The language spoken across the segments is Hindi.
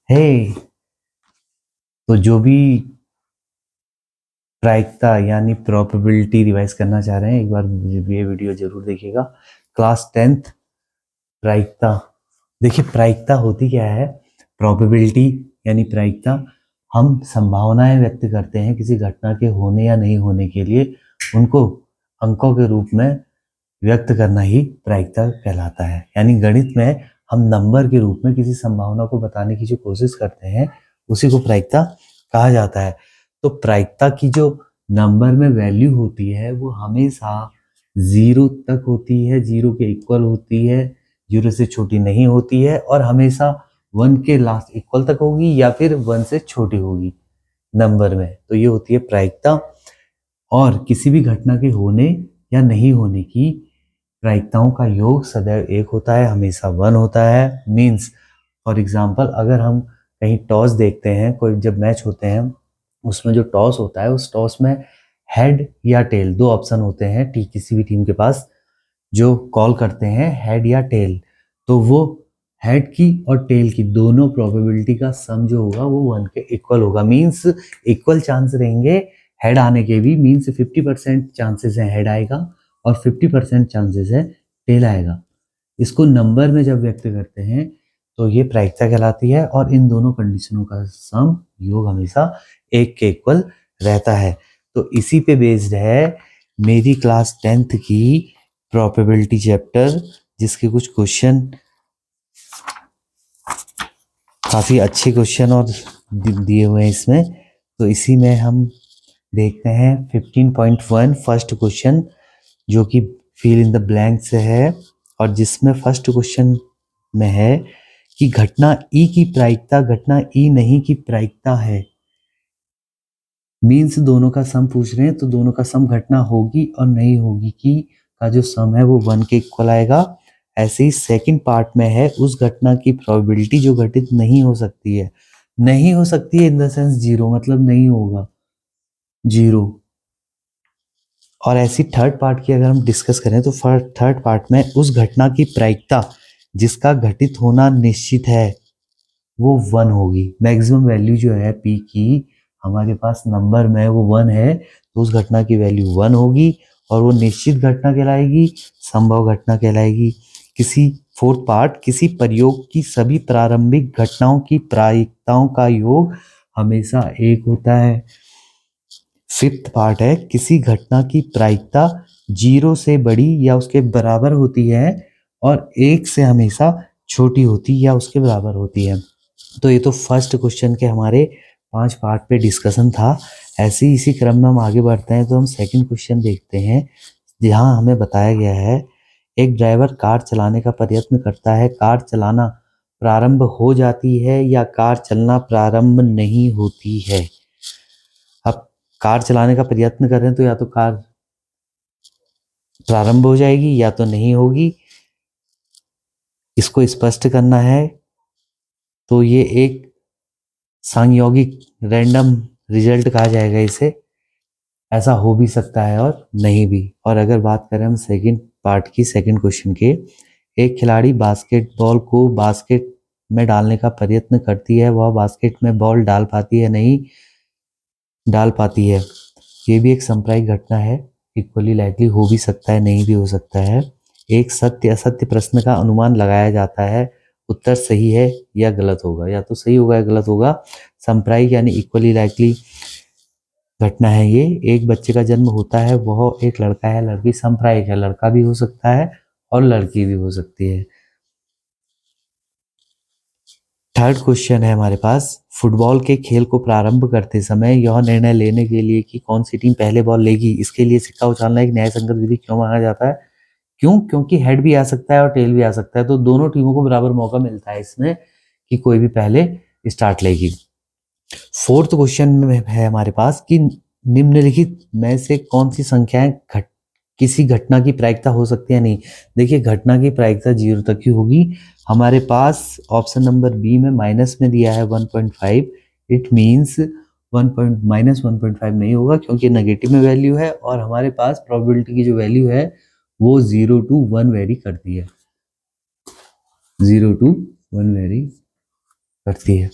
हे तो जो भी प्रायिकता यानी प्रोबेबिलिटी रिवाइज करना चाह रहे हैं, एक बार ये वीडियो जरूर देखिएगा। क्लास 10th प्रायिकता। देखिए प्रायिकता होती क्या है? प्रोबेबिलिटी यानी प्रायिकता, हम संभावनाएं व्यक्त करते हैं किसी घटना के होने या नहीं होने के लिए, उनको अंकों के रूप में व्यक्त करना ही प्रायिकता कहलाता है। यानी गणित में हम नंबर के रूप में किसी संभावना को बताने की जो कोशिश करते हैं उसी को प्रायिकता कहा जाता है। तो प्रायिकता की जो नंबर में वैल्यू होती है वो हमेशा 0 तक होती है, 0 के इक्वल होती है, 0 से छोटी नहीं होती है, और हमेशा 1 के लास्ट इक्वल तक होगी या फिर 1 से छोटी होगी नंबर में। तो ये होती है प्रायिकता। और किसी भी घटना के होने या नहीं होने की प्रायिकताओं का योग सदैव 1 होता है, हमेशा 1 होता है। मीन्स फॉर एग्जाम्पल अगर हम कहीं टॉस देखते हैं, कोई जब मैच होते हैं उसमें जो टॉस होता है उस टॉस में हेड या टेल दो ऑप्शन होते हैं किसी भी टीम के पास, जो कॉल करते हैं हेड या टेल। तो वो हेड की और टेल की दोनों प्रोबेबिलिटी का सम जो होगा वो 1 के इक्वल होगा। मीन्स इक्वल चांस रहेंगे हेड आने के भी। मीन्स 50% चांसेस है हेड आएगा और 50% चांसेस है टेल आएगा। इसको नंबर में जब व्यक्त करते हैं तो ये प्रायिकता कहलाती है, और इन दोनों कंडीशनों का सम योग हमेशा 1 के इक्वल रहता है। तो इसी पे बेस्ड है मेरी क्लास 10th की प्रोबेबिलिटी चैप्टर, जिसके कुछ क्वेश्चन काफी अच्छे क्वेश्चन और दिए हुए हैं इसमें। तो इसी में हम देखते हैं 15.1 फर्स्ट क्वेश्चन, जो कि फिल इन द ब्लैंक से है, और जिसमें फर्स्ट क्वेश्चन में है कि घटना ई की प्रायिकता घटना ई नहीं की प्रायिकता है। मीन्स दोनों का सम पूछ रहे हैं, तो दोनों का सम घटना होगी और नहीं होगी की का जो सम है वो 1 के इक्वल आएगा। ऐसे ही सेकंड पार्ट में है उस घटना की प्रोबेबिलिटी जो घटित नहीं हो सकती है। नहीं हो सकती है इन द सेंस 0, मतलब नहीं होगा 0। और ऐसी थर्ड पार्ट की अगर हम डिस्कस करें तो थर्ड पार्ट में उस घटना की प्रायिकता जिसका घटित होना निश्चित है वो 1 होगी। मैक्सिमम वैल्यू जो है पी की हमारे पास नंबर में वो 1 है, तो उस घटना की वैल्यू 1 होगी और वो निश्चित घटना कहलाएगी, संभव घटना कहलाएगी। फोर्थ पार्ट, किसी प्रयोग की सभी प्रारंभिक घटनाओं की प्रायिकताओं का योग हमेशा 1 होता है। फिफ्थ पार्ट है, किसी घटना की प्रायिकता 0 से बड़ी या उसके बराबर होती है और 1 से हमेशा छोटी होती या उसके बराबर होती है। तो ये तो फर्स्ट क्वेश्चन के हमारे 5 पार्ट पे डिस्कशन था। ऐसे ही इसी क्रम में हम आगे बढ़ते हैं तो हम सेकंड क्वेश्चन देखते हैं, जहां हमें बताया गया है एक ड्राइवर कार चलाने का प्रयत्न करता है, कार चलाना प्रारंभ हो जाती है या कार चलना प्रारंभ नहीं होती है। अब कार चलाने का प्रयत्न कर रहे हैं तो या तो कार प्रारंभ हो जाएगी या तो नहीं होगी, इसको स्पष्ट करना है। तो ये एक सांयोगिक रैंडम रिजल्ट कहा जाएगा इसे। ऐसा हो भी सकता है और नहीं भी। और अगर बात करें हम सेकंड पार्ट की, सेकंड क्वेश्चन के, एक खिलाड़ी बास्केटबॉल को बास्केट में डालने का प्रयत्न करती है, वह बास्केट में बॉल डाल पाती है नहीं डाल पाती है। ये भी एक सांप्रायिक घटना है, इक्वली लाइकली हो भी सकता है नहीं भी हो सकता है। एक सत्य असत्य प्रश्न का अनुमान लगाया जाता है, उत्तर सही है या गलत होगा, या तो सही होगा या गलत होगा। सांप्रायिक यानी इक्वली लाइकली घटना है ये। एक बच्चे का जन्म होता है, वह एक लड़का है लड़की, सांप्रायिक है, लड़का भी हो सकता है और लड़की भी हो सकती है। थर्ड क्वेश्चन है हमारे पास, फुटबॉल के खेल को प्रारंभ करते समय यह निर्णय लेने के लिए कि कौन सी टीम पहले बॉल लेगी, इसके लिए सिक्का उछालना एक न्याय संगत विधि क्यों माना जाता है? क्यों? क्योंकि हेड भी आ सकता है और टेल भी आ सकता है, तो दोनों टीमों को बराबर मौका मिलता है इसमें कि कोई भी पहले स्टार्ट लेगी। फोर्थ क्वेश्चन में है हमारे पास कि निम्नलिखित में से कौन सी संख्याएं किसी घटना की प्रायिकता हो सकती है नहीं। देखिए घटना की प्रायिकता 0 तक की होगी। हमारे पास ऑप्शन नंबर बी में माइनस में दिया है 1.5, इट मीन्स -1.5 नहीं होगा क्योंकि नेगेटिव में वैल्यू है, और हमारे पास प्रोबेबिलिटी की जो वैल्यू है वो 0 to 1 वेरी करती है। 0 to 1 वेरी करती है।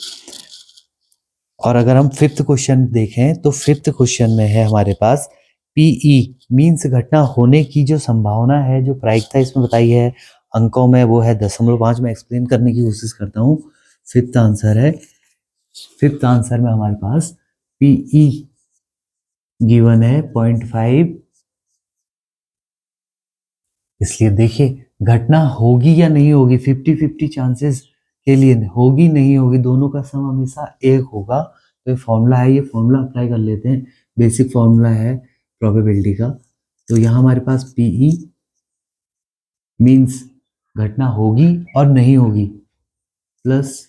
और अगर हम फिफ्थ क्वेश्चन देखें तो फिफ्थ क्वेश्चन में है हमारे पास पीई मीन्स घटना होने की जो संभावना है, जो प्रायिकता इसमें बताई है अंकों में, वो है 0.5। मैं एक्सप्लेन करने की कोशिश करता हूँ। फिफ्थ आंसर है, फिफ्थ आंसर में हमारे पास पीई गिवन है 0.5। इसलिए देखिए घटना होगी या नहीं होगी, 50-50 चांसेस के लिए होगी नहीं होगी, दोनों का सम हमेशा एक होगा। तो ये फॉर्मूला है, ये फॉर्मूला अप्लाई कर लेते हैं। बेसिक फॉर्मूला है प्रोबेबिलिटी का। तो यहाँ हमारे पास पीई मीन्स घटना होगी और नहीं होगी, प्लस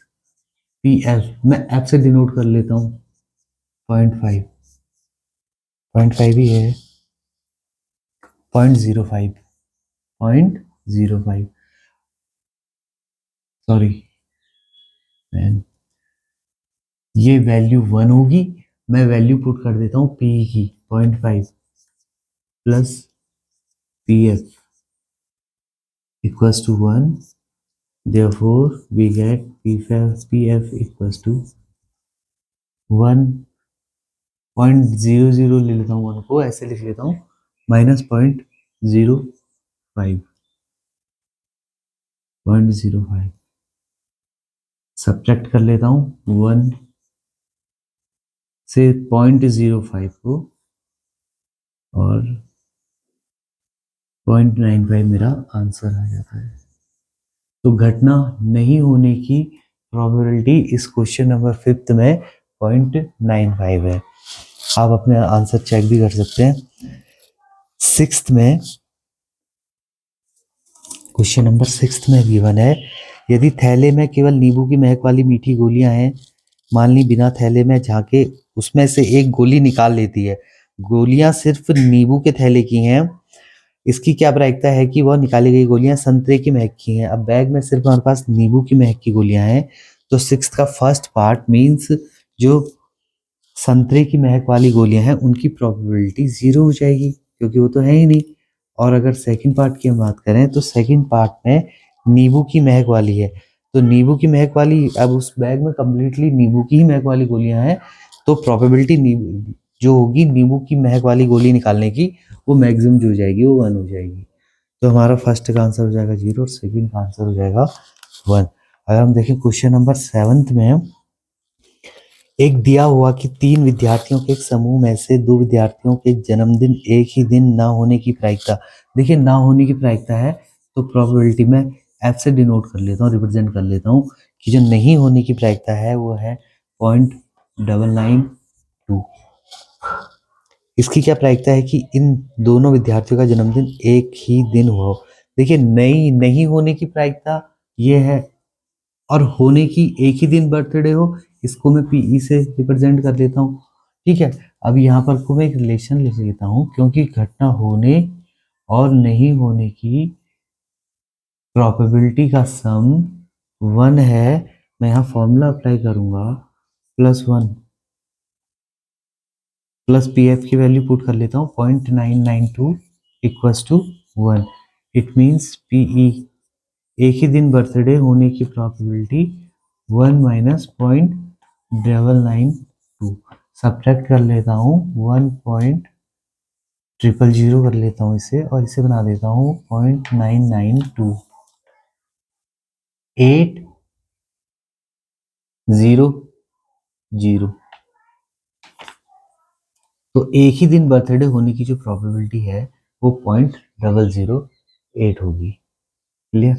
पी एफ, मैं एफ से डिनोट कर लेता हूँ 0.5, 0.5 ही है, 0.05, 0.05, सॉरी मैन, ये वैल्यू 1 होगी। मैं वैल्यू पुट कर देता हूँ पी की 0.5 plus P F equals to 1, therefore we get pf equals to 1.00 ले लेता हूँ, 1 को ऐसे लिख लेता हूँ, माइनस 0.05, 0.05 सब्ट्रैक्ट कर लेता हूँ 1 से 0.05 को, और 0.95 मेरा आंसर आ जाता है। तो घटना नहीं होने की प्रोबेबिलिटी इस क्वेश्चन नंबर फिफ्थ में 0.95 है। आप अपने आंसर चेक भी कर सकते हैं। सिक्स्थ में, क्वेश्चन नंबर सिक्स्थ में गिवन है यदि थैले में केवल नींबू की महक वाली मीठी गोलियां हैं, मान ली बिना थैले में झांके उसमें से एक गोली निकाल लेती है, गोलियां सिर्फ नींबू के थैले की हैं, इसकी क्या प्रायिकता है कि वह निकाली गई गोलियां संतरे की महक की हैं। अब बैग में सिर्फ हमारे पास नींबू की महक की गोलियां हैं, तो सिक्स्थ का फर्स्ट पार्ट मीन्स जो संतरे की महक वाली गोलियां हैं उनकी प्रोबेबिलिटी 0 हो जाएगी क्योंकि वो तो है ही नहीं। और अगर सेकंड पार्ट की हम बात करें तो सेकंड पार्ट में नींबू की महक वाली है, तो नींबू की महक वाली, अब उस बैग में कम्प्लीटली नींबू की ही महक वाली गोलियां हैं, तो प्रोबेबिलिटी जो होगी नींबू की महक वाली गोली निकालने की, वो मैक्सिमम जो हो जाएगी वो 1 हो जाएगी। तो हमारा फर्स्ट का आंसर हो जाएगा 0 और सेकंड का आंसर हो जाएगा 1। अगर हम देखें क्वेश्चन नंबर 7 में, एक दिया हुआ कि 3 विद्यार्थियों के एक समूह में से 2 विद्यार्थियों के जन्मदिन एक ही दिन ना होने की प्रायिकता, देखिए ना होने की प्रायिकता है तो प्रोबेबिलिटी में एफ से डिनोट कर लेता हूँ, रिप्रेजेंट कर लेता हूँ कि जो नहीं होने की प्रायिकता है वो है 0.992। इसकी क्या प्रायिकता है कि इन दोनों विद्यार्थियों का जन्मदिन एक ही दिन हुआ हो। देखिए नहीं होने की प्रायिकता ये है, और होने की एक ही दिन बर्थडे हो, इसको मैं पीई से रिप्रेजेंट कर लेता हूँ। ठीक है, अब यहाँ पर को मैं एक रिलेशन लिख लेता हूँ क्योंकि घटना होने और नहीं होने की प्रोबेबिलिटी का सम 1 है। मैं यहाँ फॉर्मूला अप्लाई करूंगा, +1 प्लस पी एफ की वैल्यू पुट कर लेता हूँ 0.992 equals to 1। It means PE एक ही दिन बर्थडे होने की प्रोबेबिलिटी 1 माइनस 0.992, सब्ट्रैक्ट कर लेता हूँ 1.000 कर लेता हूँ इसे, और इसे बना देता हूँ 0.992, 800। तो एक ही दिन बर्थडे होने की जो प्रोबेबिलिटी है वो 0.008 होगी। क्लियर?